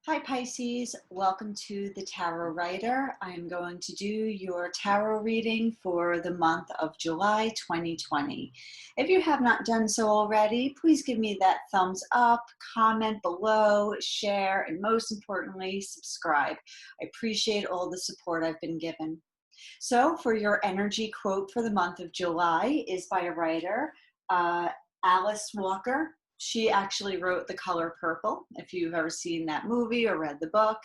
Hi Pisces, welcome to the Tarot Writer. I am going to do your tarot reading for the month of July 2020. If you have not done so already, please give me that thumbs up, comment below, share, and most importantly, subscribe. I appreciate all the support I've been given. So for your energy quote for the month of July is by a writer, Alice Walker. She actually wrote The Color Purple, if you've ever seen that movie or read the book.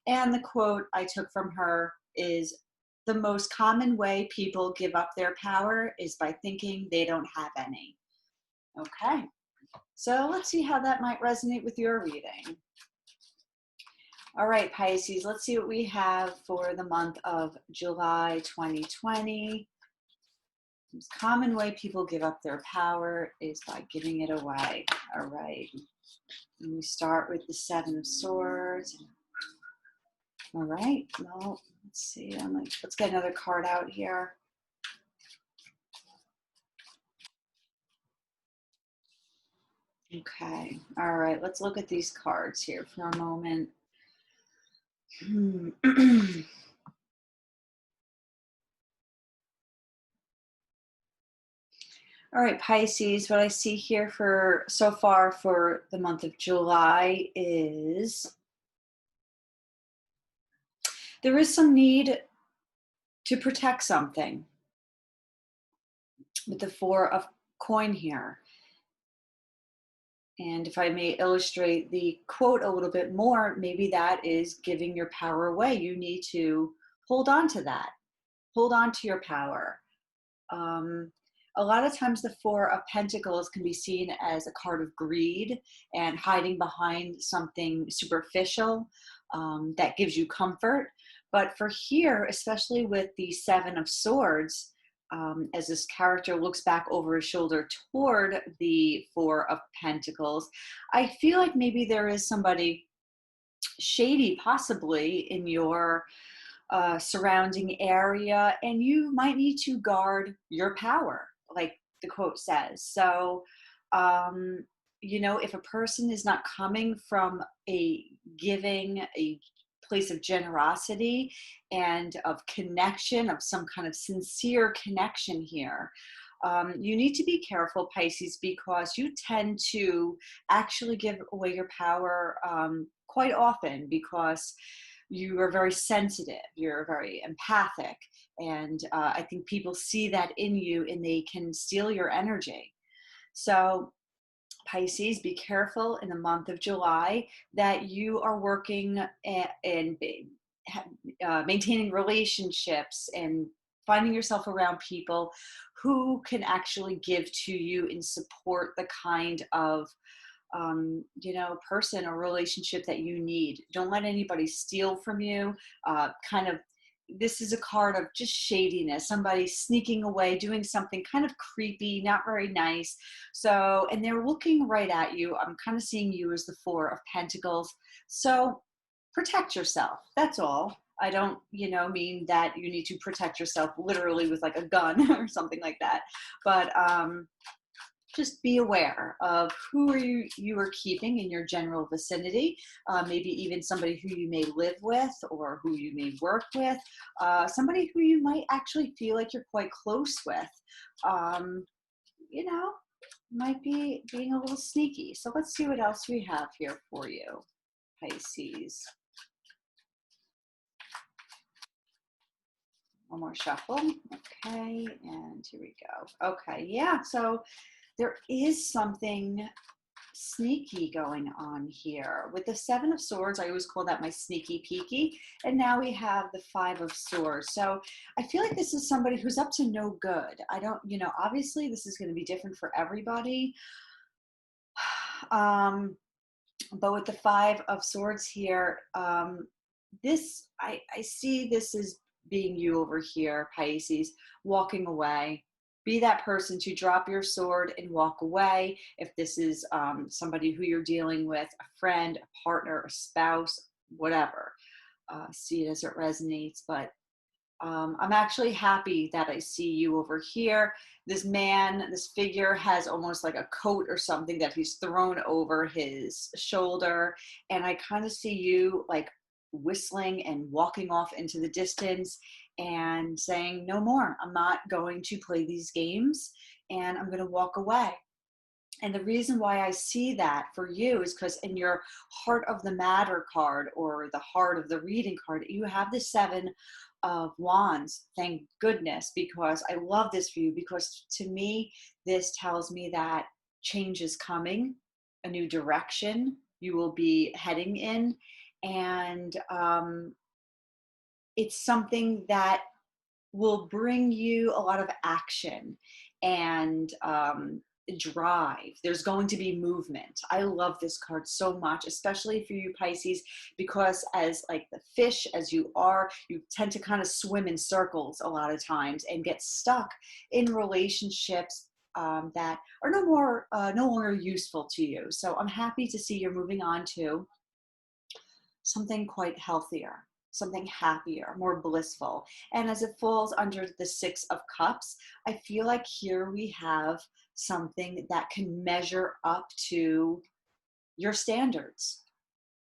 And the quote I took from her is, "The most common way people give up their power is by thinking they don't have any." Okay, so let's see how that might resonate with your reading. All right, Pisces, let's see what we have for the month of July 2020. The most common way people give up their power is by giving it away. All right. And we start with the Seven of Swords. All right. Well, let's see. Let's get another card out here. Okay. All right. Let's look at these cards here for a moment. All right, Pisces, what I see here for so far for the month of July is there is some need to protect something with the Four of Coin here. And if I may illustrate the quote a little bit more, maybe that is giving your power away. You need to hold on to that. Hold on to your power. A lot of times the Four of Pentacles can be seen as a card of greed and hiding behind something superficial that gives you comfort. But for here, especially with the Seven of Swords, as this character looks back over his shoulder toward the Four of Pentacles, I feel like maybe there is somebody shady possibly in your surrounding area, and you might need to guard your power, like the quote says. So, if a person is not coming from a place of generosity and of connection, of some kind of sincere connection here, you need to be careful, Pisces, because you tend to actually give away your power quite often because you are very sensitive, you're very empathic, and I think people see that in you and they can steal your energy. So Pisces, be careful in the month of July that you are working and maintaining relationships and finding yourself around people who can actually give to you and support the kind of person or relationship that you need. Don't let anybody steal from you. This is a card of just shadiness, somebody sneaking away, doing something kind of creepy, not very nice. So, and they're looking right at you. I'm kind of seeing you as the Four of Pentacles. So protect yourself. That's all. I don't, mean that you need to protect yourself literally with like a gun or something like that. But just be aware of who you are keeping in your general vicinity, maybe even somebody who you may live with or who you may work with, somebody who you might actually feel like you're quite close with, might be being a little sneaky. So let's see what else we have here for you, Pisces. One more shuffle. Okay, and here we go. Okay, yeah, so there is something sneaky going on here. With the Seven of Swords, I always call that my sneaky peeky. And now we have the Five of Swords. So I feel like this is somebody who's up to no good. I don't, obviously this is going to be different for everybody. But with the Five of Swords here, I see this as being you over here, Pisces, walking away. Be that person to drop your sword and walk away. If this is somebody who you're dealing with, a friend, a partner, a spouse, whatever, see it as it resonates. But I'm actually happy that I see you over here. This man, this figure has almost like a coat or something that he's thrown over his shoulder. And I kind of see you like whistling and walking off into the distance and saying, no more, I'm not going to play these games and I'm going to walk away. And the reason why I see that for you is because in your heart of the matter card or the heart of the reading card, you have the Seven of Wands. Thank goodness, because I love this for you, because to me, this tells me that change is coming, a new direction you will be heading in. And it's something that will bring you a lot of action and drive. There's going to be movement. I love this card so much, especially for you Pisces, because as like the fish as you are, you tend to kind of swim in circles a lot of times and get stuck in relationships that are no longer useful to you. So I'm happy to see you're moving on to something quite healthier, something happier, more blissful. And as it falls under the Six of Cups, I feel like here we have something that can measure up to your standards,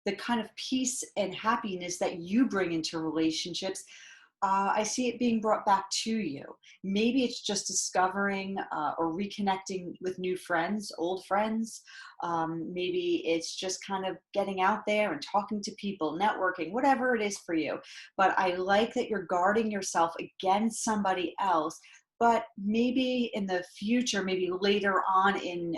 the kind of peace and happiness that you bring into relationships. I see it being brought back to you. Maybe it's just discovering or reconnecting with new friends, old friends. Maybe it's just kind of getting out there and talking to people, networking, whatever it is for you. But I like that you're guarding yourself against somebody else. But maybe in the future, maybe later on in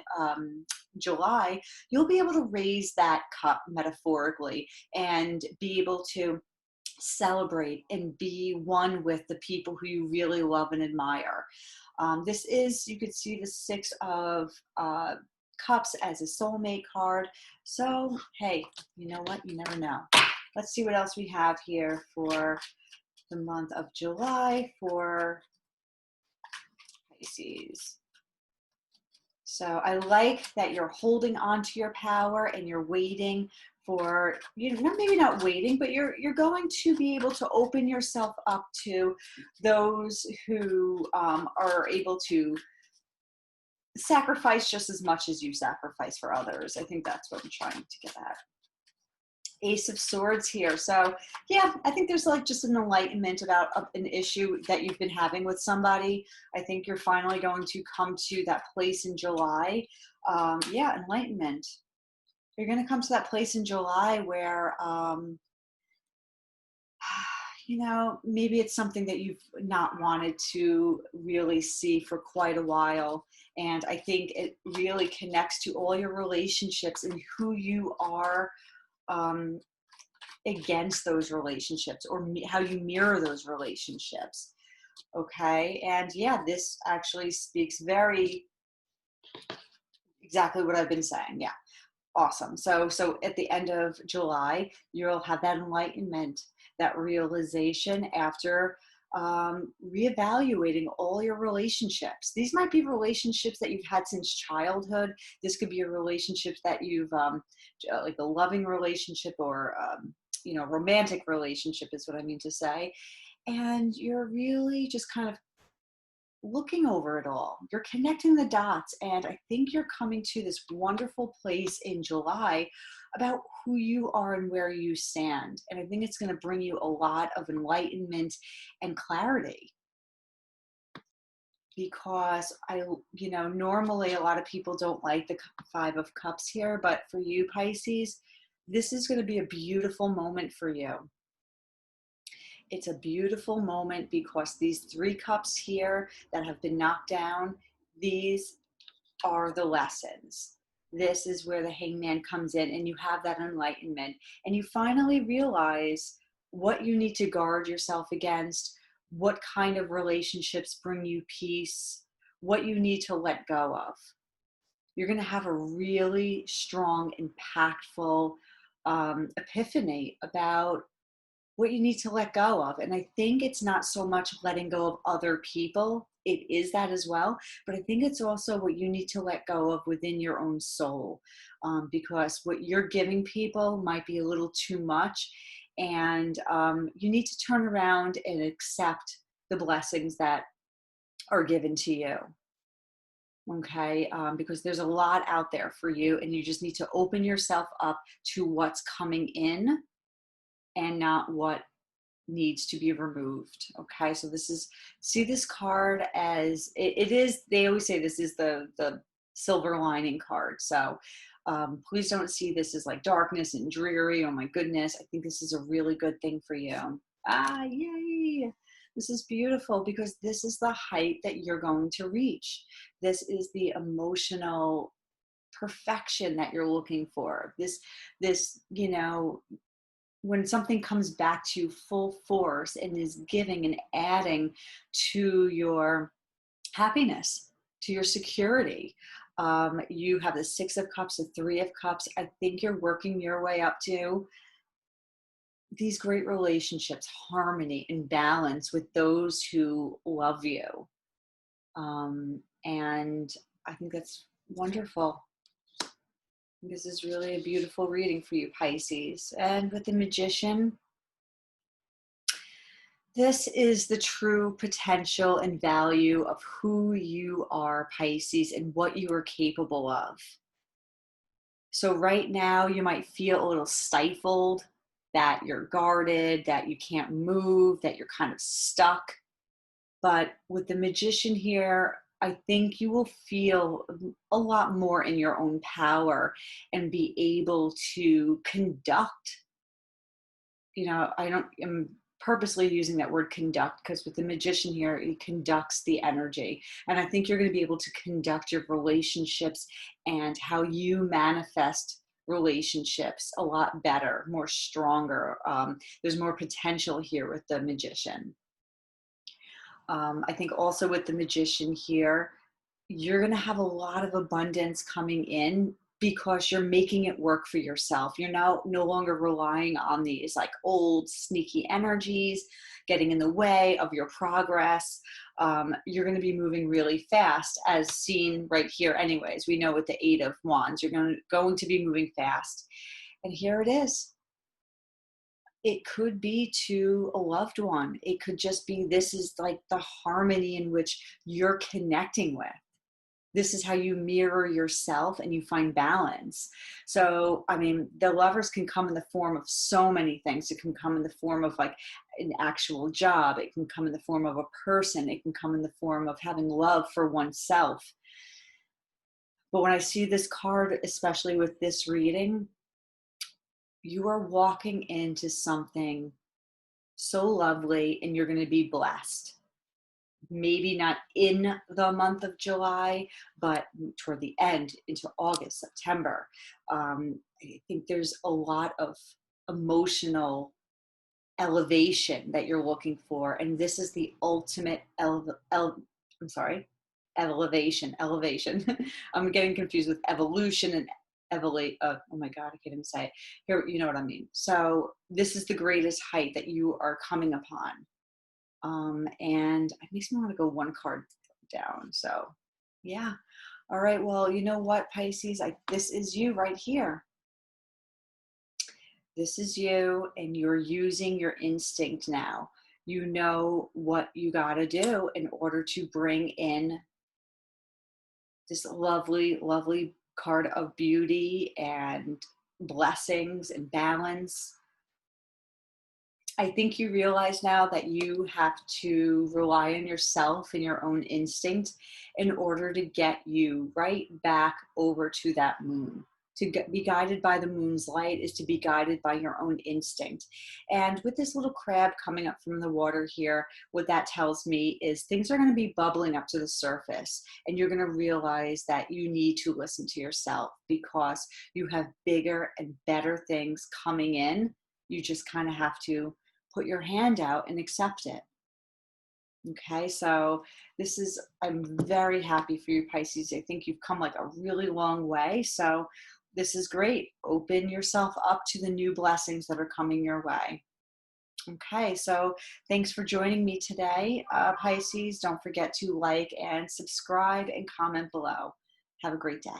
July, you'll be able to raise that cup metaphorically and be able to celebrate and be one with the people who you really love and admire. This is, you could see the Six of Cups as a soulmate card. So, hey, you know what? You never know. Let's see what else we have here for the month of July for Pisces. So I like that you're holding on to your power and you're waiting for, you know, maybe not waiting, but you're going to be able to open yourself up to those who are able to sacrifice just as much as you sacrifice for others. I think that's what I'm trying to get at. Ace of Swords here. So yeah, I think there's like just an enlightenment about an issue that you've been having with somebody. I think you're finally going to come to that place in July. Yeah, enlightenment. You're going to come to that place in July where, you know, maybe it's something that you've not wanted to really see for quite a while. And I think it really connects to all your relationships and who you are against those relationships, or how you mirror those relationships. Okay. And yeah, this actually speaks very exactly what I've been saying. Yeah. Awesome. So at the end of July, you'll have that enlightenment, that realization after reevaluating all your relationships. These might be relationships that you've had since childhood. This could be a relationship that you've like a loving relationship, or you know, romantic relationship is what I mean to say. And you're really just kind of looking over it all. You're connecting the dots. And I think you're coming to this wonderful place in July about who you are and where you stand. And I think it's going to bring you a lot of enlightenment and clarity. Because you know, normally a lot of people don't like the Five of Cups here, but for you, Pisces, this is going to be a beautiful moment for you. It's a beautiful moment because these three cups here that have been knocked down, these are the lessons. This is where the Hangman comes in, and you have that enlightenment, and you finally realize what you need to guard yourself against, what kind of relationships bring you peace, what you need to let go of. You're going to have a really strong, impactful epiphany about what you need to let go of. And I think it's not so much letting go of other people. It is that as well. But I think it's also what you need to let go of within your own soul. Because what you're giving people might be a little too much. and you need to turn around and accept the blessings that are given to you. Okay, because there's a lot out there for you, and you just need to open yourself up to what's coming in and not what needs to be removed. Okay, so this is, see this card as it is, they always say this is the silver lining card. So please don't see this as like darkness and dreary. Oh my goodness, I think this is a really good thing for you. Yay. This is beautiful, because this is the height that you're going to reach. This is the emotional perfection that you're looking for. This, you know, when something comes back to you full force and is giving and adding to your happiness, to your security. You have the Six of Cups, the Three of Cups. I think you're working your way up to these great relationships, harmony and balance with those who love you. And I think that's wonderful. This is really a beautiful reading for you, Pisces. And with the Magician, this is the true potential and value of who you are, Pisces, and what you are capable of. So right now you might feel a little stifled, that you're guarded, that you can't move, that you're kind of stuck. But with the Magician here, I think you will feel a lot more in your own power and be able to conduct. You know, I'm purposely using that word conduct, because with the Magician here, he conducts the energy. And I think you're going to be able to conduct your relationships and how you manifest relationships a lot better, more stronger. There's more potential here with the Magician. I think also with the Magician here, you're going to have a lot of abundance coming in because you're making it work for yourself. You're now no longer relying on these like old sneaky energies getting in the way of your progress. You're going to be moving really fast, as seen right here anyways. We know with the Eight of Wands, you're going to be moving fast. And here it is. It could be to a loved one. It could just be, this is like the harmony in which you're connecting with. This is how you mirror yourself and you find balance. So, I mean, the Lovers can come in the form of so many things. It can come in the form of like an actual job. It can come in the form of a person. It can come in the form of having love for oneself. But when I see this card, especially with this reading, you are walking into something so lovely and you're going to be blessed. Maybe not in the month of July, but toward the end, into August, September. I think there's a lot of emotional elevation that you're looking for. And this is the ultimate elevation. I'm getting confused with evolution and oh my God, I can't even say it. Here, you know what I mean. So this is the greatest height that you are coming upon. And it makes me want to go one card down. So yeah. All right. Well, you know what, Pisces, this is you right here. This is you, and you're using your instinct now. You know what you got to do in order to bring in this lovely, lovely card of beauty and blessings and balance. I think you realize now that you have to rely on yourself and your own instinct in order to get you right back over to that moon. To be guided by the moon's light is to be guided by your own instinct. And with this little crab coming up from the water here, what that tells me is things are going to be bubbling up to the surface. And you're going to realize that you need to listen to yourself, because you have bigger and better things coming in. You just kind of have to put your hand out and accept it. Okay, so I'm very happy for you, Pisces. I think you've come like a really long way. So this is great. Open yourself up to the new blessings that are coming your way. Okay, so thanks for joining me today, Pisces. Don't forget to like and subscribe and comment below. Have a great day.